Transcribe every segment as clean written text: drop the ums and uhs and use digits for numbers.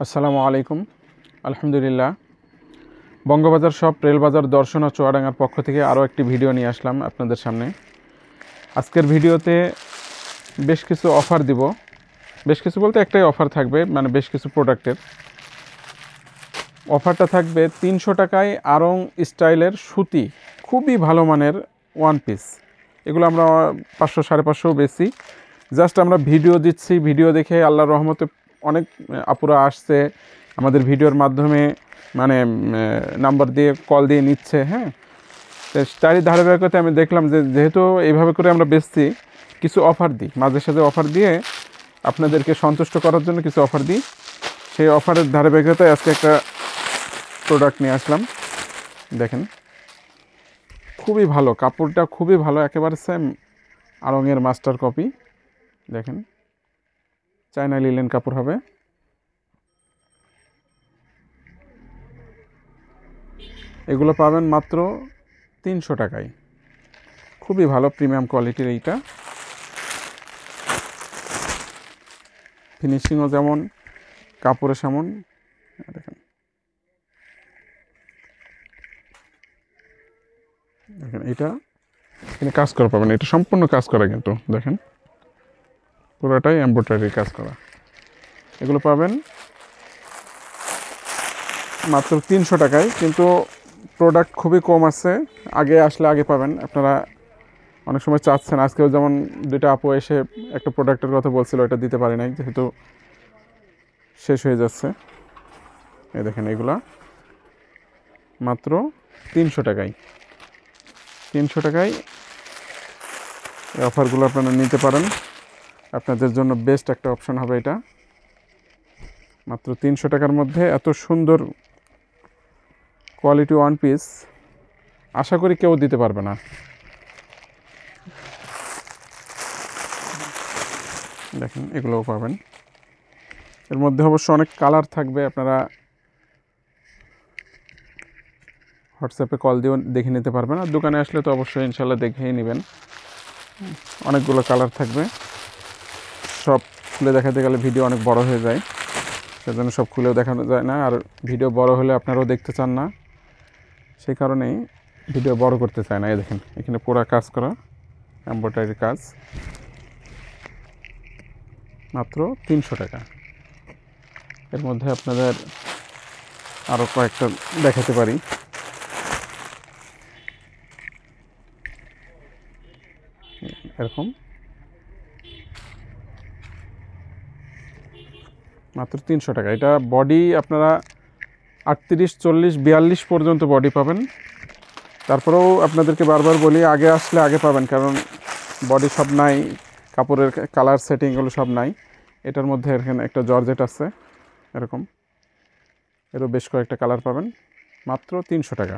আসসালামু আলাইকুম। আলহামদুলিল্লাহ, বঙ্গবাজার শপ রেলবাজার দর্শন ও চুয়াডাঙ্গার পক্ষ থেকে আরও একটি ভিডিও নিয়ে আসলাম আপনাদের সামনে। আজকের ভিডিওতে বেশ কিছু অফার দিব। বেশ কিছু বলতে একটাই অফার থাকবে, মানে বেশ কিছু প্রোডাক্টের অফারটা থাকবে। 300 টাকায় আড়ং স্টাইলের সুতি খুবই ভালো মানের ওয়ান পিস। এগুলো আমরা 500 550 বেশি। জাস্ট আমরা ভিডিও দিচ্ছি, ভিডিও দেখে আল্লাহর রহমতে অনেক আপুরা আসছে আমাদের ভিডিওর মাধ্যমে, মানে নাম্বার দিয়ে কল দিয়ে নিচ্ছে। হ্যাঁ, তো তারই ধারাবাহিকতাতে আমি দেখলাম যে যেহেতু এইভাবে করে আমরা বেচছি, কিছু অফার দিই, মাঝে সাঝে অফার দিয়ে আপনাদেরকে সন্তুষ্ট করার জন্য কিছু অফার দিই। সেই অফারের ধারাবাহিকতায় আজকে একটা প্রোডাক্ট নিয়ে আসলাম। দেখেন, খুবই ভালো, কাপড়টা খুবই ভালো, একেবারে সেম আড়ংয়ের মাস্টার কপি। দেখেন, চায়না লিলেন কাপড় হবে। এগুলো পাবেন মাত্র 300 টাকায়। খুবই ভালো প্রিমিয়াম কোয়ালিটির এইটা, ফিনিশিংও যেমন, কাপড়ে যেমন। দেখেন দেখেন এটা এখানে কাজ করা পাবেন, এটা সম্পূর্ণ কাজ করা, কিন্তু দেখেন পুরোটাই এমব্রয়ডারি কাজ করা। এগুলো পাবেন মাত্র 300 টাকায়, কিন্তু প্রোডাক্ট খুবই কম আছে। আগে আসলে আগে পাবেন। আপনারা অনেক সময় চাচ্ছেন, আজকেও যেমন দুইটা আপু এসে একটা প্রোডাক্টের কথা বলছিল, এটা দিতে পারি নাই যেহেতু শেষ হয়ে যাচ্ছে। এই দেখেন, এগুলা মাত্র 300 টাকায়। 300 টাকায় এই অফারগুলো আপনারা নিতে পারেন। আপনাদের জন্য বেস্ট একটা অপশন হবে এটা। মাত্র 300 টাকার মধ্যে এত সুন্দর কোয়ালিটি ওয়ান পিস আশা করি কেউ দিতে পারবে না। দেখেন, এগুলোও পাবেন। এর মধ্যে অবশ্য অনেক কালার থাকবে, আপনারা হোয়াটসঅ্যাপে কল দিয়েও দেখে নিতে পারবেন। আর দোকানে আসলে তো অবশ্যই ইনশাল্লাহ দেখেই নেবেন। অনেকগুলো কালার থাকবে, সব খুলে দেখাতে গেলে ভিডিও অনেক বড় হয়ে যায়, সেজন্য সব খুলেও দেখানো যায় না। আর ভিডিও বড় হলে আপনারাও দেখতে চান না, সেই কারণেই ভিডিও বড় করতে চায় না। এই দেখেন, এখানে পুরো কাজ করা এমব্রয়ডারির কাজ, মাত্র 300 টাকা। এর মধ্যে আপনাদের আরও কয়েকটা দেখাতে পারি। এরকম মাত্র 300 টাকা। এটা বডি আপনারা 38, 40, 42 পর্যন্ত বডি পাবেন। তারপরেও আপনাদেরকে বারবার বলি, আগে আসলে আগে পাবেন, কারণ বডি সব নাই, কাপড়ের কালার সেটিংগুলো সব নাই। এটার মধ্যে এখানে একটা জর্জেট আছে এরকম, এরও বেশ কয়েকটা কালার পাবেন, মাত্র 300 টাকা।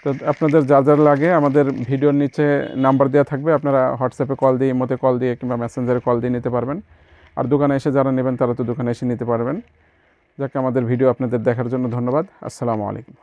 তো আপনাদের যা যা লাগে আমাদের ভিডিওর নিচে নাম্বার দেওয়া থাকবে, আপনারা হোয়াটসঅ্যাপে কল দিয়ে, ইমোতে কল দিয়ে কিংবা মেসেঞ্জারে কল দিয়ে নিতে পারবেন। আর দোকানে এসে যারা নেবেন তারা তো দোকানে এসে নিতে পারবেন। যাকে আমাদের ভিডিও আপনাদের দেখার জন্য ধন্যবাদ। আসসালামু আলাইকুম।